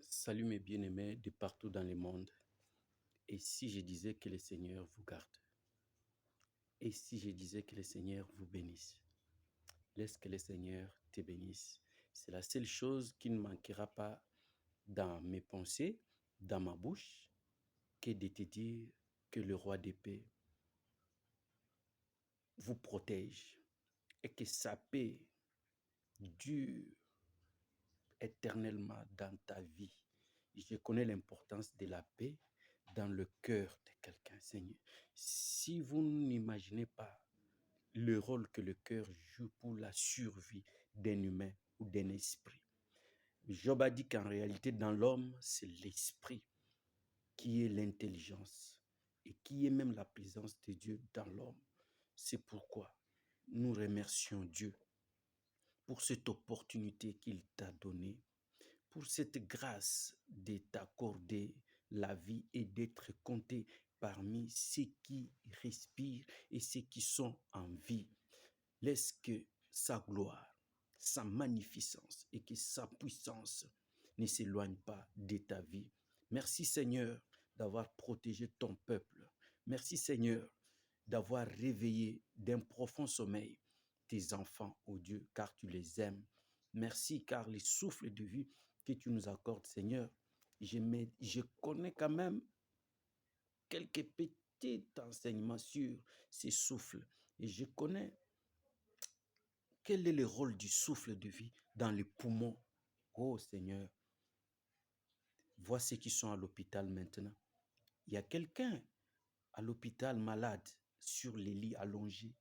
Salut mes bien-aimés de partout dans le monde. Et si je disais que le Seigneur vous garde? Et si je disais que le Seigneur vous bénisse? Laisse que le Seigneur te bénisse. C'est la seule chose qui ne manquera pas dans mes pensées, dans ma bouche, que de te dire que le roi de paix vous protège et que sa paix dure éternellement dans ta vie. Je connais l'importance de la paix dans le cœur de quelqu'un, Seigneur. Si vous n'imaginez pas le rôle que le cœur joue pour la survie d'un humain ou d'un esprit, Job a dit qu'en réalité, dans l'homme, c'est l'esprit qui est l'intelligence et qui est même la présence de Dieu dans l'homme. C'est pourquoi nous remercions Dieu pour cette opportunité qu'il t'a donnée, pour cette grâce de t'accorder la vie et d'être compté parmi ceux qui respirent et ceux qui sont en vie. Laisse que sa gloire, sa magnificence et que sa puissance ne s'éloignent pas de ta vie. Merci Seigneur d'avoir protégé ton peuple. Merci Seigneur d'avoir réveillé d'un profond sommeil tes enfants, ô Dieu, car tu les aimes. Merci car les souffles de vie que tu nous accordes, Seigneur, je connais quand même quelques petits enseignements sur ces souffles. Et je connais quel est le rôle du souffle de vie dans les poumons. Oh Seigneur, vois ceux qui sont à l'hôpital maintenant. Il y a quelqu'un à l'hôpital malade, sur les lits allongés.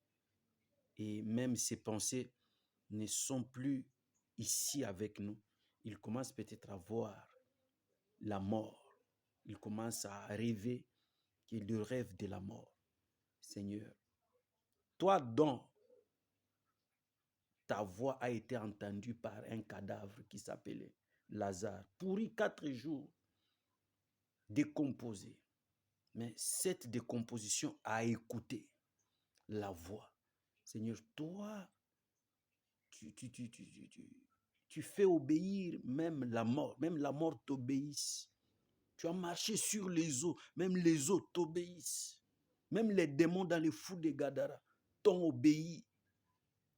Et même ses pensées ne sont plus ici avec nous. Il commence peut-être à voir la mort. Il commence à rêver qu'il rêve de la mort. Seigneur, toi dont ta voix a été entendue par un cadavre qui s'appelait Lazare, pourri 4 jours, décomposé. Mais cette décomposition a écouté la voix. Seigneur, toi, tu fais obéir même la mort t'obéisse. Tu as marché sur les eaux, même les eaux t'obéissent. Même les démons dans les fous de Gadara t'ont obéi.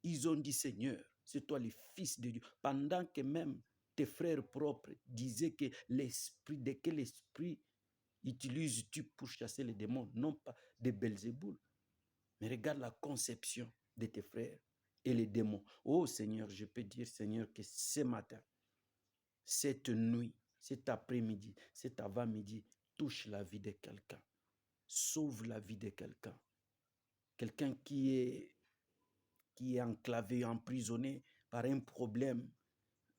Ils ont dit, Seigneur, c'est toi le Fils de Dieu. Pendant que même tes frères propres disaient que l'esprit, de quel esprit utilises-tu pour chasser les démons? Non pas de Belzéboul. Mais regarde la conception de tes frères et les démons. Oh Seigneur, je peux dire, Seigneur, que ce matin, cette nuit, cet après-midi, cet avant-midi, touche la vie de quelqu'un. Sauve la vie de quelqu'un. Quelqu'un qui est enclavé, emprisonné par un problème,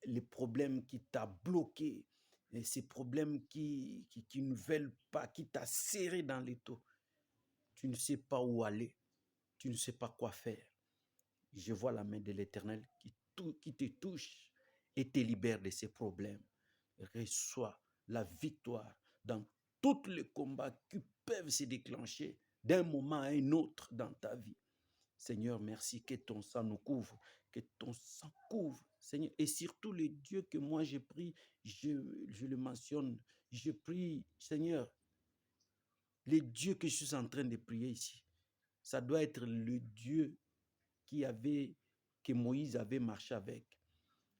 les problèmes qui t'a bloqué, et ces problèmes qui ne veulent pas, qui t'a serré dans l'étau. Tu ne sais pas où aller, tu ne sais pas quoi faire. Je vois la main de l'Éternel qui te touche et te libère de ces problèmes. Reçois la victoire dans tous les combats qui peuvent se déclencher d'un moment à un autre dans ta vie. Seigneur, merci que ton sang nous couvre, que ton sang couvre, Seigneur. Et surtout le Dieu que moi j'ai pris, je le mentionne, je prie, Seigneur, le Dieu que je suis en train de prier ici, ça doit être le Dieu que Moïse avait marché avec,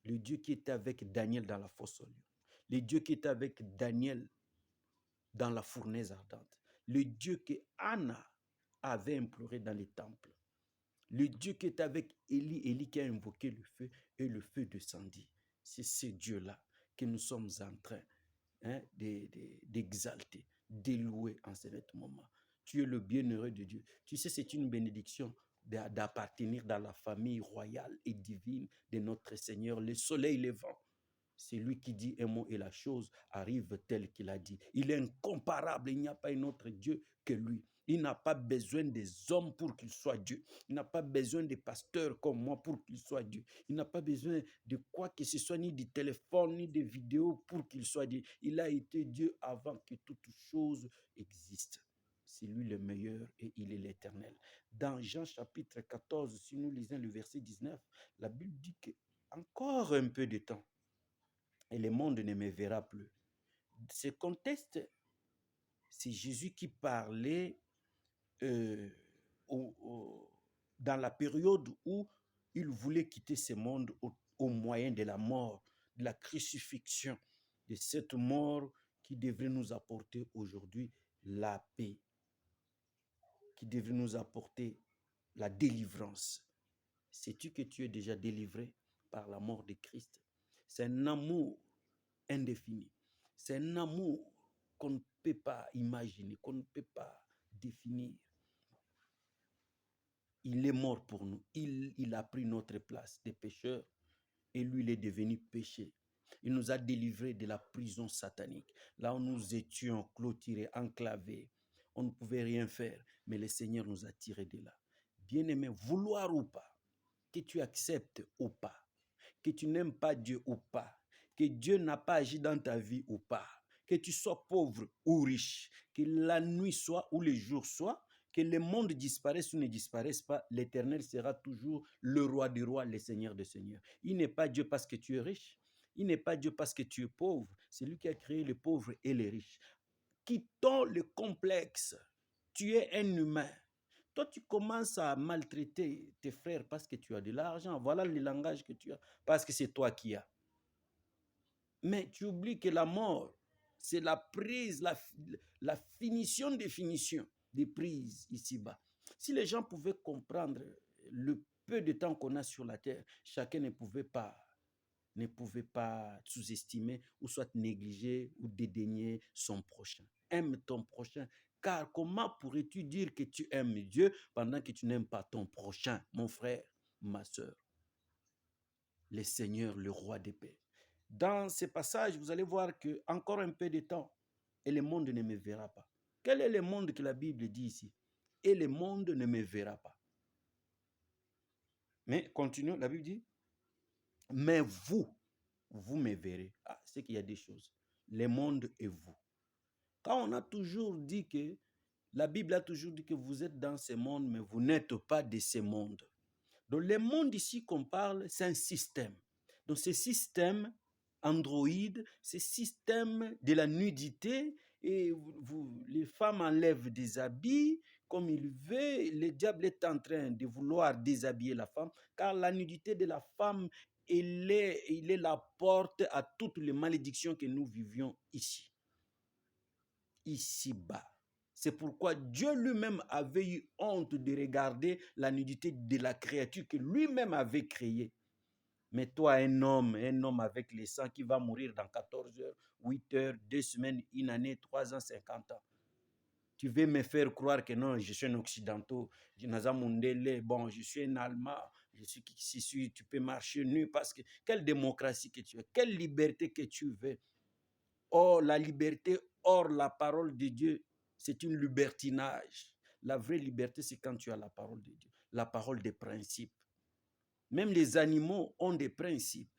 le Dieu qui était avec Daniel dans la fosse aux lions, le Dieu qui était avec Daniel dans la fournaise ardente, le Dieu que Anna avait imploré dans les temples, le Dieu qui est avec Élie qui a invoqué le feu et le feu descendit. C'est ce Dieu-là que nous sommes en train d'exalter, d'élouer en ce moment. Tu es le bienheureux de Dieu. Tu sais, c'est une bénédiction d'appartenir dans la famille royale et divine de notre Seigneur, le soleil levant. C'est lui qui dit un mot et la chose arrive telle qu'il a dit. Il est incomparable, il n'y a pas un autre Dieu que lui. Il n'a pas besoin des hommes pour qu'il soit Dieu. Il n'a pas besoin des pasteurs comme moi pour qu'il soit Dieu. Il n'a pas besoin de quoi que ce soit, ni du téléphone, ni des vidéos pour qu'il soit Dieu. Il a été Dieu avant que toute chose existe. C'est lui le meilleur et il est l'éternel. Dans Jean chapitre 14, si nous lisons le verset 19, la Bible dit que encore un peu de temps et le monde ne me verra plus. ce contexte, c'est Jésus qui parlait dans la période où il voulait quitter ce monde au moyen de la mort, de la crucifixion, de cette mort qui devrait nous apporter aujourd'hui la paix, qui devrait nous apporter la délivrance. Sais-tu que tu es déjà délivré par la mort de Christ? C'est un amour indéfini. C'est un amour qu'on ne peut pas imaginer, qu'on ne peut pas définir. Il est mort pour nous. Il a pris notre place des pécheurs et lui, il est devenu péché. Il nous a délivrés de la prison satanique. Là où nous étions clôturés, enclavés, on ne pouvait rien faire, mais le Seigneur nous a tirés de là. Bien-aimé, vouloir ou pas, que tu acceptes ou pas, que tu n'aimes pas Dieu ou pas, que Dieu n'a pas agi dans ta vie ou pas, que tu sois pauvre ou riche, que la nuit soit ou le jour soit, que le monde disparaisse ou ne disparaisse pas, l'Éternel sera toujours le roi des rois, le Seigneur des seigneurs. Il n'est pas Dieu parce que tu es riche, il n'est pas Dieu parce que tu es pauvre, c'est lui qui a créé les pauvres et les riches. Quittons le complexe, tu es un humain. Toi, tu commences à maltraiter tes frères parce que tu as de l'argent. Voilà le langage que tu as, parce que c'est toi qui as. Mais tu oublies que la mort, c'est la prise, la finition des finitions des prises ici-bas. Si les gens pouvaient comprendre le peu de temps qu'on a sur la terre, chacun ne pouvait pas sous-estimer ou soit négliger ou dédaigner son prochain. Aime ton prochain, car comment pourrais-tu dire que tu aimes Dieu pendant que tu n'aimes pas ton prochain, mon frère, ma soeur? Le Seigneur, le roi des paix. Dans ces passages, vous allez voir que encore un peu de temps et le monde ne me verra pas. Quel est le monde que la Bible dit ici? Et le monde ne me verra pas. Mais continue, la Bible dit, mais vous me verrez. Ah, c'est qu'il y a des choses. Le monde et vous. Quand on a toujours dit que, la Bible a toujours dit que vous êtes dans ce monde, mais vous n'êtes pas de ce monde. Donc, le monde ici qu'on parle, c'est un système. Donc, ce système Android, ce système de la nudité, et les femmes enlèvent des habits comme il veut. Le diable est en train de vouloir déshabiller la femme, car la nudité de la femme, il est la porte à toutes les malédictions que nous vivions ici-bas. C'est pourquoi Dieu lui-même avait eu honte de regarder la nudité de la créature que lui-même avait créée. Mais toi, un homme avec le sang qui va mourir dans 14 heures, 8 heures, 2 semaines, 1 année, 3 ans, 50 ans. Tu veux me faire croire que non, je suis un occidental, bon, je suis un Allemand, tu peux marcher nu parce que quelle démocratie que tu veux, quelle liberté que tu veux. Or, la liberté, hors la parole de Dieu, c'est une libertinage. La vraie liberté, c'est quand tu as la parole de Dieu, la parole des principes. Même les animaux ont des principes.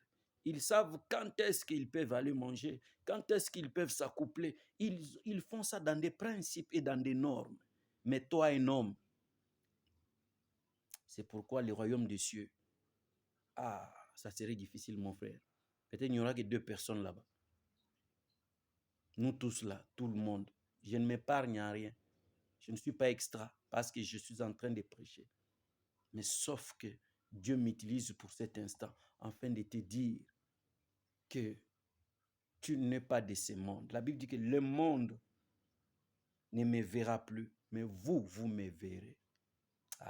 Ils savent quand est-ce qu'ils peuvent aller manger, quand est-ce qu'ils peuvent s'accoupler. Ils font ça dans des principes et dans des normes. Mais toi, un homme, c'est pourquoi le royaume des cieux, ça serait difficile, mon frère. Peut-être qu'il n'y aura que 2 personnes là-bas. Nous tous là, tout le monde. Je ne m'épargne à rien. Je ne suis pas extra parce que je suis en train de prêcher. Mais sauf que Dieu m'utilise pour cet instant afin de te dire que tu n'es pas de ce monde. La Bible dit que le monde ne me verra plus, mais vous me verrez.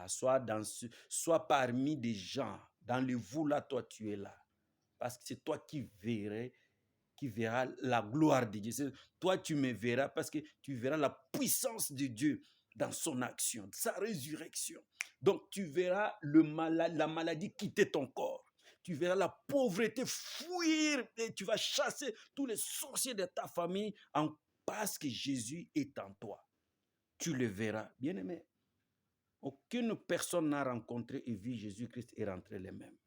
Soit parmi des gens, dans le vous là, toi tu es là. Parce que c'est toi qui verras la gloire de Dieu. Toi tu me verras parce que tu verras la puissance de Dieu dans son action, sa résurrection. Donc tu verras la maladie quitter ton corps. Tu verras la pauvreté fuir et tu vas chasser tous les sorciers de ta famille parce que Jésus est en toi. Tu le verras. Bien-aimé, aucune personne n'a rencontré et vu Jésus-Christ et rentré les mêmes.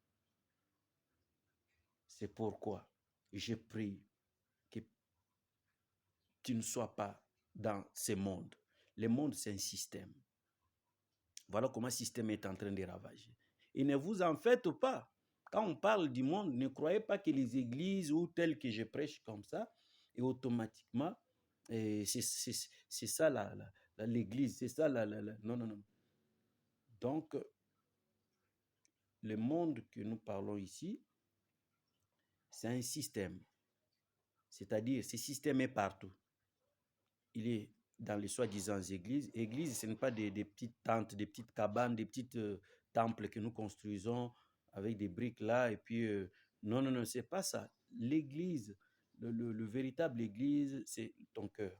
C'est pourquoi je prie que tu ne sois pas dans ce monde. Le monde, c'est un système. Voilà comment le système est en train de ravager. Et ne vous en faites pas. Quand on parle du monde, ne croyez pas que les églises ou telles que je prêche comme ça, Et automatiquement, c'est ça l'église, c'est ça non, non, non. Donc, le monde que nous parlons ici, c'est un système. C'est-à-dire, ce système est partout. Il est dans les soi-disant églises. Église, ce n'est pas des petites tentes, des petites cabanes, des petites temples que nous construisons avec des briques là. Et puis, non, non, non, c'est pas ça. L'église, le véritable église, c'est ton cœur.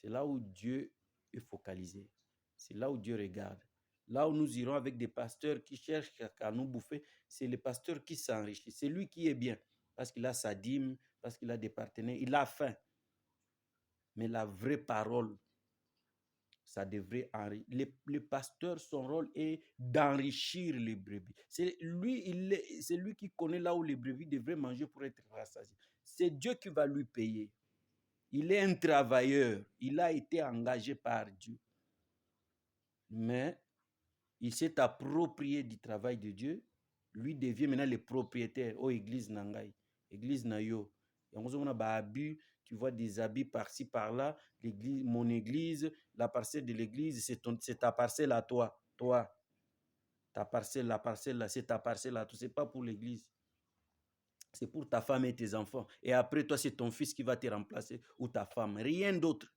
C'est là où Dieu est focalisé. C'est là où Dieu regarde. Là où nous irons avec des pasteurs qui cherchent à nous bouffer, c'est le pasteur qui s'enrichit. C'est lui qui est bien, parce qu'il a sa dîme, parce qu'il a des partenaires, il a faim. Mais la vraie parole, ça devrait enrichir. Le pasteur, son rôle est d'enrichir les brebis. C'est lui qui connaît là où les brebis devraient manger pour être rassasiés. C'est Dieu qui va lui payer. Il est un travailleur. Il a été engagé par Dieu. Mais il s'est approprié du travail de Dieu. Lui devient maintenant le propriétaire. Oh, église Nangai. Église Nayo. Tu vois des habits par-ci, par-là. L'église, mon église, la parcelle de l'église, c'est ta parcelle à toi. Toi. Ta parcelle, la parcelle là, c'est ta parcelle à toi. Ce n'est pas pour l'église. C'est pour ta femme et tes enfants. Et après, toi, c'est ton fils qui va te remplacer ou ta femme. Rien d'autre.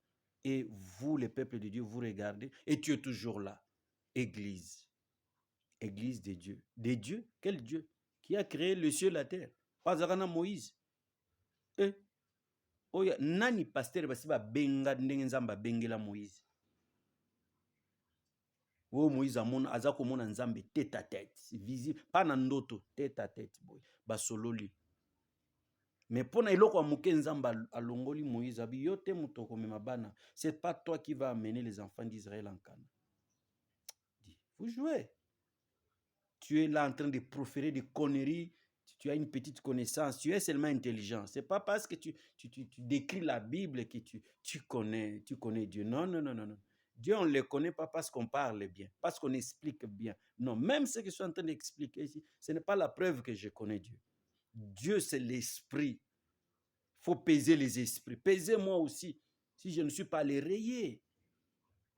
Et vous, les peuples de Dieu, vous regardez et tu es toujours là. Église. Église de Dieu. Des dieux? Quel Dieu? Qui a créé le ciel et la terre? Pas Zarana Moïse. Oya, nani pasteur basi ba benga ndenge nzamba bengela Moïse? Oh, Moïse amona aza komona nzambe tête à tête, visible, pas na ndoto, tête à tête boy. Ba sololi. Mais pona eloko amuke nzamba alongoli Moïse abi yote mutoko mema bana. C'est pas toi qui va amener les enfants d'Israël en Canaan. Vous jouez. Tu es là en train de proférer des conneries, tu as une petite connaissance, tu es seulement intelligent. Ce n'est pas parce que tu décris la Bible que tu connais Dieu. Non, non, non, non, non. Dieu, on ne le connaît pas parce qu'on parle bien, parce qu'on explique bien. Non, même ce que je suis en train d'expliquer ici, ce n'est pas la preuve que je connais Dieu. Dieu, c'est l'esprit. Il faut peser les esprits. Peser moi aussi, si je ne suis pas les rayés.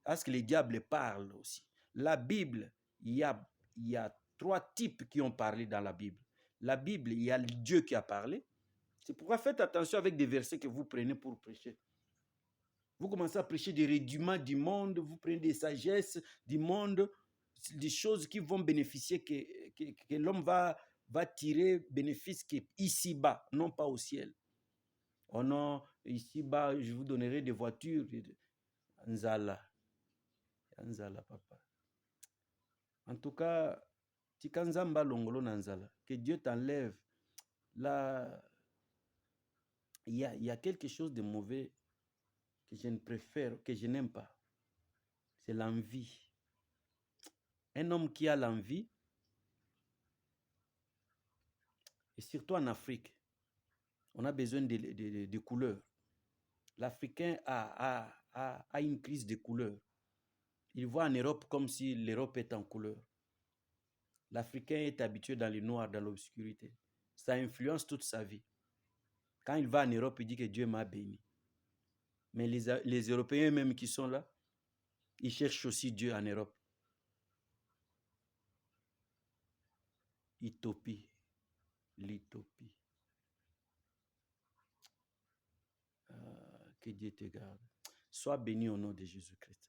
Parce que les diables parlent aussi. La Bible, il y a 3 types qui ont parlé dans la Bible. La Bible, il y a Dieu qui a parlé. C'est pourquoi faites attention avec des versets que vous prenez pour prêcher. Vous commencez à prêcher des rudiments du monde, vous prenez des sagesses du monde, des choses qui vont bénéficier, que l'homme va tirer bénéfice ici-bas, non pas au ciel. Oh non, ici-bas, je vous donnerai des voitures. Nzala. Nzala, papa. En tout cas, Tikanzamba Longolo Nanzala, que Dieu t'enlève. Là, il y a quelque chose de mauvais que je ne préfère, que je n'aime pas. C'est l'envie. Un homme qui a l'envie, et surtout en Afrique, on a besoin de couleurs. L'Africain a une crise de couleurs. Il voit en Europe comme si l'Europe est en couleur. L'Africain est habitué dans le noir, dans l'obscurité. Ça influence toute sa vie. Quand il va en Europe, il dit que Dieu m'a béni. Mais les Européens même qui sont là, ils cherchent aussi Dieu en Europe. Utopie. L'utopie. Que Dieu te garde. Sois béni au nom de Jésus-Christ.